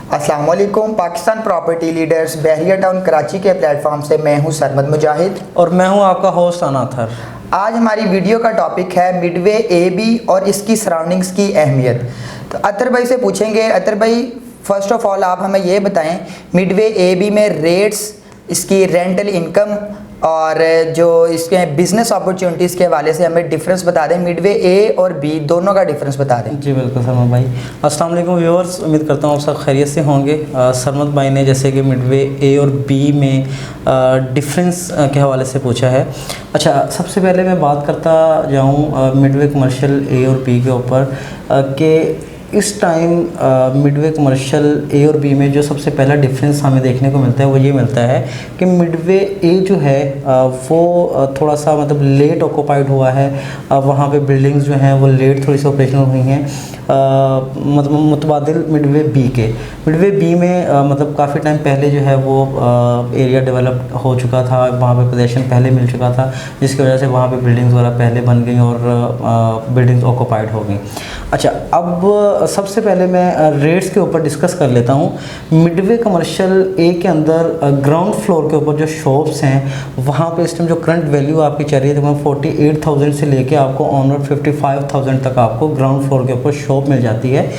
अस्सलाम वालेकुम। Pakistan property leaders बहरिया Town Karachi के प्लेटफॉर्म से मैं हूं सरमद मुजाहिद और मैं हूं आपका होस्ट अनाथर। आज हमारी वीडियो का टॉपिक है मिडवे ए बी और इसकी सराउंडिंग्स की अहमियत। तो अतर भाई से पूछेंगे, अतर भाई फ़र्स्ट ऑफ़ ऑल आप हमें ये बताएं मिडवे ए बी में रेट्स, इसकी रेंटल इनकम और जो इसके बिज़नेस अपॉर्चुनिटीज़ के हवाले से हमें डिफरेंस बता दें। मिडवे ए और बी दोनों का डिफरेंस बता दें। जी बिल्कुल सरमद भाई। अस्सलाम वालेकुम व्यूअर्स, उम्मीद करता हूँ आप सब खैरियत से होंगे। सरमद भाई ने जैसे कि मिडवे ए और बी में डिफरेंस के हवाले से पूछा है। अच्छा, सबसे पहले मैं बात करता जाऊँ मिडवे कमर्शियल ए और बी के ऊपर कि इस टाइम मिडवे कमर्शियल ए और बी में जो सबसे पहला डिफरेंस हमें देखने को मिलता है वो ये मिलता है कि मिडवे ए जो है वो थोड़ा सा मतलब लेट ऑक्यूपाइड हुआ है। वहाँ पे बिल्डिंग्स जो हैं वो लेट थोड़ी सी ऑपरेशनल हुई हैं, मतलब मुतबादिल मिडवे बी में मतलब काफ़ी टाइम पहले जो है वो एरिया डेवलप हो चुका था, वहाँ पे पोजीशन पहले मिल चुका था, जिसकी वजह से वहाँ पे बिल्डिंग्स वगैरह पहले बन गई और बिल्डिंग्स ऑक्यूपाइड हो गई। अच्छा, अब सबसे पहले मैं रेट्स के ऊपर डिस्कस कर लेता हूँ। मिडवे कमर्शियल ए के अंदर ग्राउंड फ्लोर के ऊपर जो शॉप्स हैं वहाँ पे इस टाइम जो करंट वैल्यू आपकी चल रही है तकरीबन 48,000 से लेके आपको ऑनवर्ड 55,000 तक आपको ग्राउंड फ्लोर के ऊपर शॉप मिल जाती है।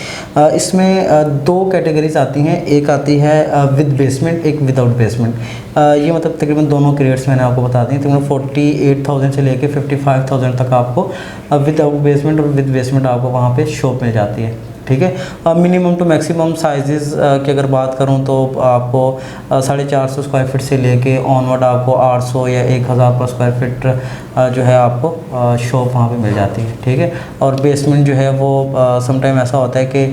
इसमें दो कैटेगरीज आती हैं, एक आती है विद बेसमेंट, एक विदाउट बेसमेंट। ये मतलब तकरीबन दोनों क्रेड्स मैंने आपको बता दी। तकरीबन 48,000 से लेके 55,000 तक आपको विदाउट बेसमेंट और विद बेसमेंट आपको वहाँ पे शॉप मिल जाती है। ठीक है। मिनिमम टू मैक्सिमम साइजेस की अगर बात करूं तो आपको 450 स्क्वायर फीट से लेके ऑनवर्ड आपको 800 या 1000 पर स्क्वायर फीट जो है आपको शॉप वहाँ पे मिल जाती है। ठीक है। और बेसमेंट जो है वो समटाइम ऐसा होता है कि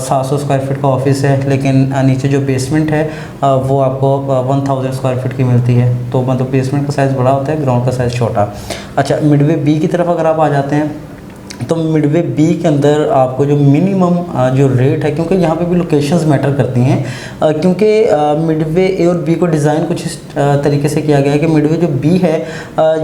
700 स्क्वायर फीट का ऑफिस है लेकिन नीचे जो बेसमेंट है वो आपको 1000 स्क्वायर फीट की मिलती है। तो मतलब बेसमेंट का साइज़ बड़ा होता है, ग्राउंड का साइज़ छोटा। अच्छा, मिडवे बी की तरफ अगर आप आ जाते हैं तो मिडवे बी के अंदर आपको जो मिनिमम जो रेट है, क्योंकि यहाँ पे भी लोकेशंस मैटर करती हैं, क्योंकि मिडवे ए और बी को डिज़ाइन कुछ इस तरीके से किया गया है कि मिडवे जो बी है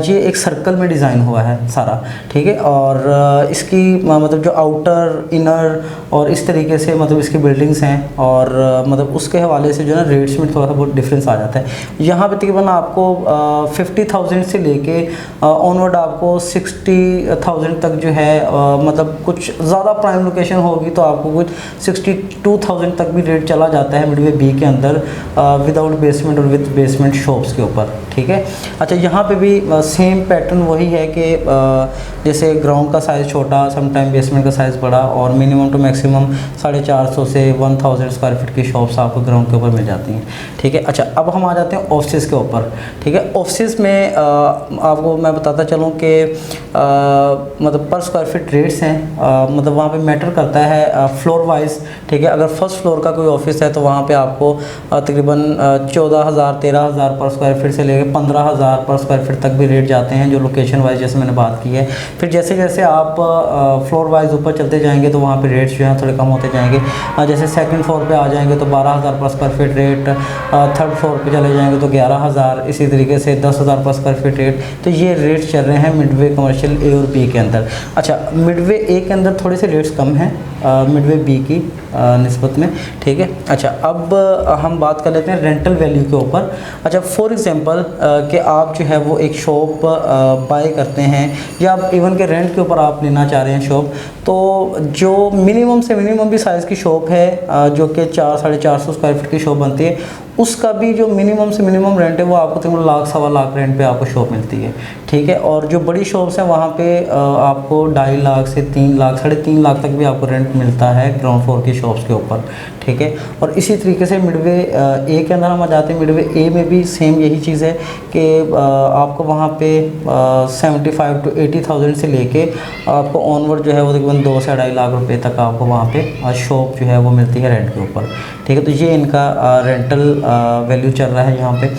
ये एक सर्कल में डिज़ाइन हुआ है सारा। ठीक है। और इसकी मतलब जो आउटर इनर और इस तरीके से मतलब इसकी बिल्डिंग्स हैं और मतलब उसके हवाले से जो है ना रेट्स में थोड़ा सा बहुत डिफरेंस आ जाता है। यहाँ पे तकरीबन आपको 50,000 से लेके ऑनवर्ड आपको 60,000 तक जो है मतलब कुछ ज़्यादा प्राइम लोकेशन होगी तो आपको कुछ 62,000 तक भी रेट चला जाता है मिडवे बी के अंदर विदाउट बेसमेंट और विद बेसमेंट शॉप्स के ऊपर। ठीक है। अच्छा, यहाँ पे भी सेम पैटर्न वही है कि जैसे ग्राउंड का साइज़ छोटा, समटाइम बेसमेंट का साइज़ बड़ा और मिनिमम टू मैक्सिमम 450 से 1000 स्क्वायर फीट की शॉप्स आपको ग्राउंड के ऊपर मिल जाती हैं। ठीक है। अच्छा, अब हम आ जाते हैं ऑफिस के ऊपर। ठीक है। ऑफिस में आपको मैं बताता चलूँ कि मतलब पर स्क्वायर फीट रेट्स हैं, मतलब वहाँ पे मैटर करता है फ्लोर वाइज। ठीक है। अगर फर्स्ट फ्लोर का कोई ऑफिस है तो वहाँ पे आपको तकरीबन 14,000 13,000 पर स्क्वायर फीट से लेकर 15,000 पर स्क्वायर फीट तक भी रेट जाते हैं, जो लोकेशन वाइज जैसे मैंने बात की है। फिर जैसे जैसे आप फ्लोर वाइज ऊपर चलते जाएंगे तो वहाँ पे रेट्स जो हैं थोड़े कम होते जाएंगे। जैसे सेकंड फ्लोर पे आ जाएंगे तो 12,000 पर square feet rate, third floor पे चले जाएंगे तो 11,000, इसी तरीके से 10,000 पर स्क्वायर फीट रेट। तो ये रेट्स चल रहे हैं मिडवे कमर्शियल ए और बी के अंदर। अच्छा, मिडवे ए के अंदर थोड़े से रेट्स कम हैं मिडवे बी की निस्बत में। ठीक है। अच्छा, अब हम बात कर लेते हैं रेंटल वैल्यू के ऊपर। अच्छा, फॉर एग्जांपल कि आप जो है वो एक शॉप बाय करते हैं या आप इवन के रेंट के ऊपर आप लेना चाह रहे हैं शॉप, तो जो मिनिमम से मिनिमम भी साइज़ की शॉप है जो कि 400-450 स्क्वायर फीट की शॉप बनती है, उसका भी जो मिनिमम से मिनिमम रेंट है वो आपको तकरीबन लाख सवा लाख रेंट पे आपको शॉप मिलती है। ठीक है। और जो बड़ी शॉप्स हैं वहाँ पे आपको 2.5 लाख से 3 लाख 3.5 लाख तक भी आपको रेंट मिलता है ग्राउंड फ्लोर की शॉप्स के ऊपर। ठीक है। और इसी तरीके से मिडवे ए के अंदर हम आ जाते हैं। मिडवे ए में भी सेम यही चीज़ है कि आपको वहाँ पे 75 to 80,000 से लेके आपको ऑनवर्ड जो है वो तकरीबन 2 से 2.5 लाख रुपए तक आपको वहाँ पे शॉप जो है वो मिलती है रेंट के ऊपर। ठीक है। तो ये इनका रेंटल वैल्यू चल रहा है यहाँ पे।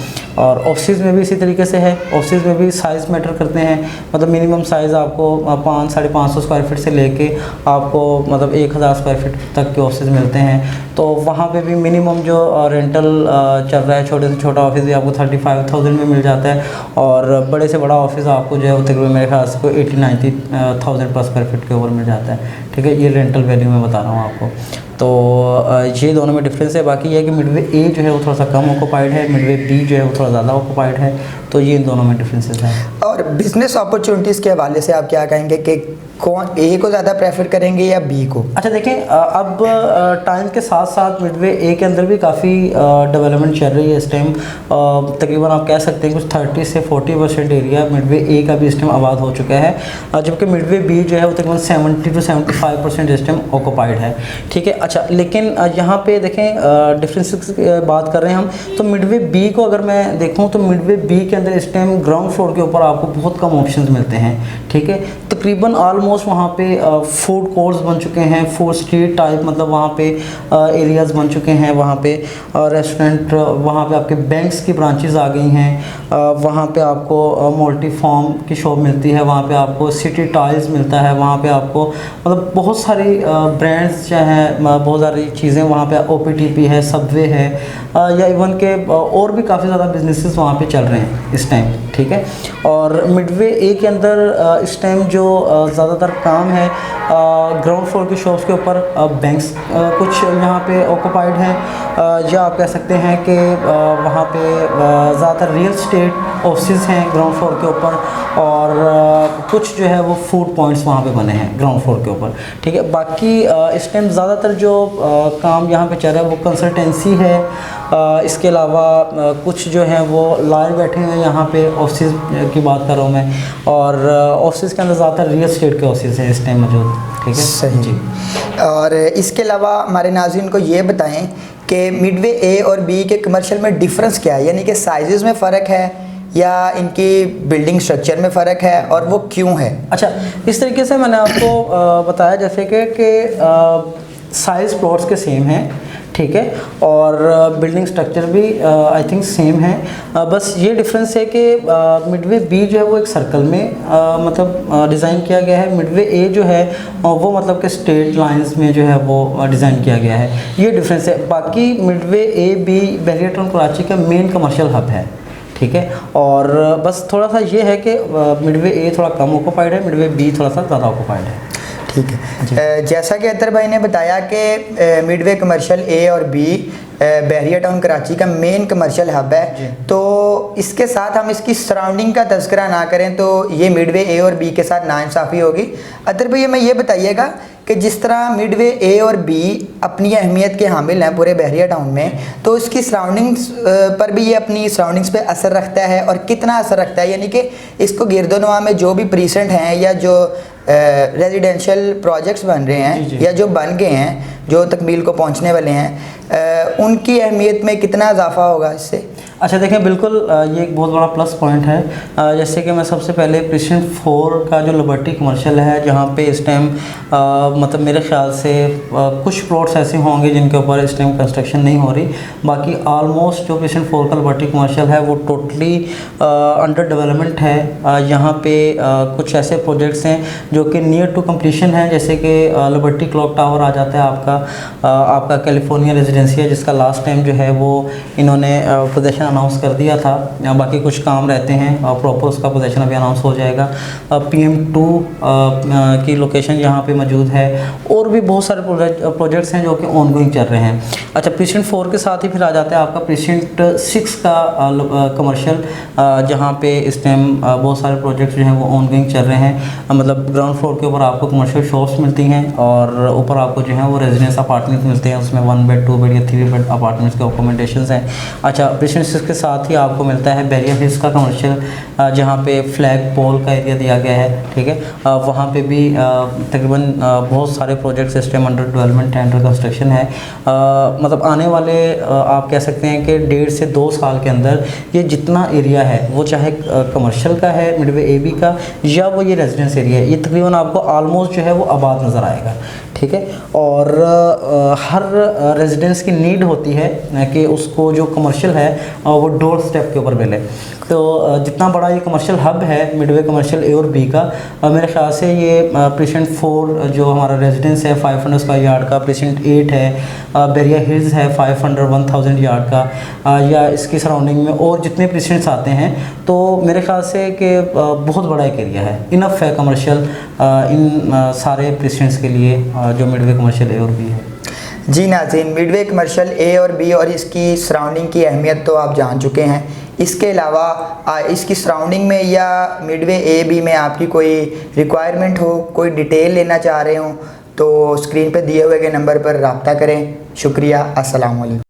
और ऑफिस में भी इसी तरीके से है। ऑफिस में भी साइज़ मैटर करते हैं, मतलब मिनिमम साइज़ आपको 500-550 स्क्वायर फीट से लेके आपको मतलब 1000 स्क्वायर फीट तक के ऑफिस मिलते हैं। तो वहाँ पे भी मिनिमम जो रेंटल चल रहा है, छोटे से छोटा ऑफिस भी आपको 35,000 में मिल जाता है और बड़े से बड़ा ऑफिस आपको जो है वो तकरीबन मेरे ख्याल से कोई 80-90,000 पर स्क्वायर फीट के ऊपर मिल जाता है। ठीक है। ये रेंटल वैल्यू मैं बता रहा हूँ आपको। तो ये दोनों में डिफरेंस है। बाकी ये है कि मिडवे ए जो है वो थोड़ा सा कम ऑक्यूपाइड है, मिडवे बी जो है वो थोड़ा ज़्यादा ऑक्यूपाइड है, तो ये इन दोनों में डिफरेंसेस हैं। और बिजनेस अपॉर्चुनिटीज़ के हवाले से आप क्या कहेंगे कि कौन ए को ज़्यादा प्रेफर करेंगे या बी को? अच्छा देखें, अब टाइम के साथ साथ मिडवे ए के अंदर भी काफ़ी डेवलपमेंट चल रही है इस टाइम। तकरीबन आप कह सकते हैं कुछ 30 से 40% एरिया मिडवे ए का भी इस टाइम आबाद हो चुका है, जबकि मिडवे बी जो है वो तकरीबन 70 to 75% इस टाइम ऑक्यूपाइड है। ठीक है, अच्छा लेकिन यहाँ पे देखें डिफरेंसेस की बात कर रहे हैं हम, तो मिडवे बी को अगर मैं देखूँ तो मिडवे बी के अंदर इस टाइम ग्राउंड फ्लोर के ऊपर आपको बहुत कम ऑप्शंस मिलते हैं। ठीक है, तकरीबन ऑलमोस्ट वहाँ पे फूड कोर्ट्स बन चुके हैं, फूड स्ट्रीट टाइप, मतलब वहाँ पे एरियाज़ बन चुके हैं, वहाँ पे रेस्टोरेंट, वहाँ पे आपके बैंक्स की ब्रांचेस आ गई हैं, वहाँ पे आपको मल्टी फॉर्म की शॉप मिलती है, वहाँ पे आपको सिटी टाइल्स मिलता है, वहाँ पे आपको मतलब बहुत सारी ब्रांड्स जो हैं, बहुत सारी चीज़ें वहाँ पे, OPTP है, सबवे है, या इवन के और भी काफ़ी ज़्यादा बिजनेसेस वहाँ पे चल रहे हैं इस टाइम। ठीक है, और मिडवे ए के अंदर इस टाइम जो ज़्यादातर काम है ग्राउंड फ्लोर की शॉप्स के ऊपर बैंक्स कुछ यहाँ पे ऑक्यूपाइड हैं, या आप कह सकते हैं कि वहाँ पे ज़्यादातर रियल स्टेट ऑफिस हैं ग्राउंड फ्लोर के ऊपर, और कुछ जो है वो फूड पॉइंट्स वहाँ पे बने हैं ग्राउंड फ्लोर के ऊपर। ठीक है, बाकी इस टाइम ज़्यादातर जो काम यहाँ पे चल रहा है वो कंसल्टेंसी है, इसके अलावा कुछ जो है वो लॉयर बैठे हैं यहाँ पे, ऑफिस की बात कर रहा हूँ मैं, और ऑफिस के अंदर ज़्यादातर रियल स्टेट के ऑफिस हैं इस टाइम मौजूद। ठीक है, सही जी। और इसके अलावा हमारे नाज़रीन को ये बताएं कि मिडवे ए और बी के कमर्शियल में डिफरेंस क्या है, यानी कि साइज़ में फ़र्क है या इनकी बिल्डिंग स्ट्रक्चर में फ़र्क है, और वो क्यों है? अच्छा, इस तरीके से मैंने आपको बताया जैसे कि साइज़ प्लॉट्स के सेम हैं, ठीक है, और बिल्डिंग स्ट्रक्चर भी आई थिंक सेम है। बस ये डिफरेंस है कि मिडवे बी जो है वो एक सर्कल में मतलब डिज़ाइन किया गया है, मिडवे ए जो है वो मतलब कि स्ट्रेट लाइंस में जो है वो डिज़ाइन किया गया है, ये डिफरेंस है। बाकी midway A B Bahria Town Karachi का मेन कमर्शियल हब है। ठीक है, और बस थोड़ा सा ये है कि मिडवे ए थोड़ा कम ऑक्यूपाइड है, मिडवे बी थोड़ा सा ज़्यादा ऑक्यूपाइड है। ठीक है, जैसा कि अतर भाई ने बताया कि मिडवे कमर्शियल ए और बी बहरिया टाउन कराची का मेन कमर्शियल हब है, तो इसके साथ हम इसकी सराउंडिंग का तज़किरा ना करें तो ये मिडवे ए और बी के साथ नाइंसाफ़ी होगी। अतर भाई हमें ये बताइएगा कि जिस तरह मिडवे ए और बी अपनी अहमियत के हामिल हैं पूरे बहरिया टाउन में, तो इसकी सराउंडिंग्स पर भी ये अपनी सराउंडिंग्स पे असर रखता है, और कितना असर रखता है, यानी कि इसको गिरदोनवा में जो भी प्रीसेंट हैं या जो रेजिडेंशियल प्रोजेक्ट्स बन रहे हैं या जो बन गए हैं, जो तकमील को पहुंचने वाले हैं, उनकी अहमियत में कितना इजाफा होगा इससे? अच्छा देखें, बिल्कुल ये एक बहुत बड़ा प्लस पॉइंट है। जैसे कि मैं सबसे पहले प्रेसिडेंट 4 का जो लिबर्टी कमर्शियल है, जहाँ पे इस टाइम मतलब मेरे ख्याल से कुछ प्लॉट्स ऐसे होंगे जिनके ऊपर इस टाइम कंस्ट्रक्शन नहीं हो रही, बाकी ऑलमोस्ट जो प्रेसिडेंट 4 का लिबर्टी कमर्शियल है वो टोटली अंडर डेवलपमेंट है। यहाँ पे कुछ ऐसे प्रोजेक्ट्स हैं जो कि नियर टू कम्प्लीशन है, जैसे कि लिबर्टी क्लॉक टावर आ जाता है आपका कैलिफोर्निया रेजिडेंसिया, जिसका लास्ट टाइम जो है वो इन्होंने पोजीशन अनाउंस कर दिया था, बाकी कुछ काम रहते हैं और प्रॉपर उसका पोजीशन अभी अनाउंस हो जाएगा। PM2 की लोकेशन यहाँ पे मौजूद है, और भी बहुत सारे प्रोजेक्ट्स हैं जो कि ऑनगोइंग चल रहे हैं। अच्छा, प्रेसिडेंट 4 के साथ ही फिर आ जाता है आपका प्रेसिडेंट 6 का कमर्शियल, जहाँ पे इस टाइम बहुत सारे प्रोजेक्ट्स जो हैं वो ऑनगोइंग चल रहे हैं। मतलब ग्राउंड फ्लोर के ऊपर आपको कमर्शियल शॉप्स मिलती हैं, और ऊपर आपको जो है वो रेजिडेंस अपार्टमेंट मिलते हैं, उसमें 1 बेड 2 बेड या 3 बेड अपार्टमेंट्स के अकोमोडेशंस हैं। अच्छा, प्रेसिडेंट 6 के साथ ही आपको मिलता है बहरिया हिल्स का कमर्शियल, जहाँ पे फ्लैग पोल का एरिया दिया गया है। ठीक है, वहाँ पे भी तकरीबन बहुत सारे प्रोजेक्ट्स इस टाइम अंडर डेवलपमेंट है, अंडर कंस्ट्रक्शन है। मतलब आने वाले आप कह सकते हैं कि 1.5 से 2 साल के अंदर ये जितना एरिया है वो चाहे कमर्शियल का है मिडवे ए बी का, या वो ये रेजिडेंस एरिया है, ये तकरीबन आपको ऑलमोस्ट जो है वो आबाद नज़र आएगा। ठीक है, और हर रेजिडेंस की नीड होती है कि उसको जो कमर्शियल है वो डोर स्टेप के ऊपर मिले। तो जितना बड़ा ये कमर्शियल हब है मिडवे कमर्शियल ए और बी का, मेरे ख्याल से ये प्रेसिडेंट 4 जो हमारा रेजिडेंस है 500 स्क्वायर यार्ड का, प्रेसिडेंट 8 है बहरिया हिल्स है 500-1000 यार्ड का, या इसकी सराउंडिंग में और जितने प्रेसिडेंट्स आते हैं, तो मेरे ख्याल से कि बहुत बड़ा एक एरिया है, इनफ है कमर्शियल इन सारे प्रेसिडेंट्स के लिए जो मिडवे कमर्शियल ए और बी है। जी नाज़रीन, मिडवे कमर्शियल ए और बी और इसकी सराउंडिंग की अहमियत तो आप जान चुके हैं। इसके अलावा इसकी सराउंडिंग में या मिडवे ए बी में आपकी कोई रिक्वायरमेंट हो, कोई डिटेल लेना चाह रहे हो, तो स्क्रीन पे दिए हुए के नंबर पर रब्ता करें। शुक्रिया, अस्सलाम वालेकुम।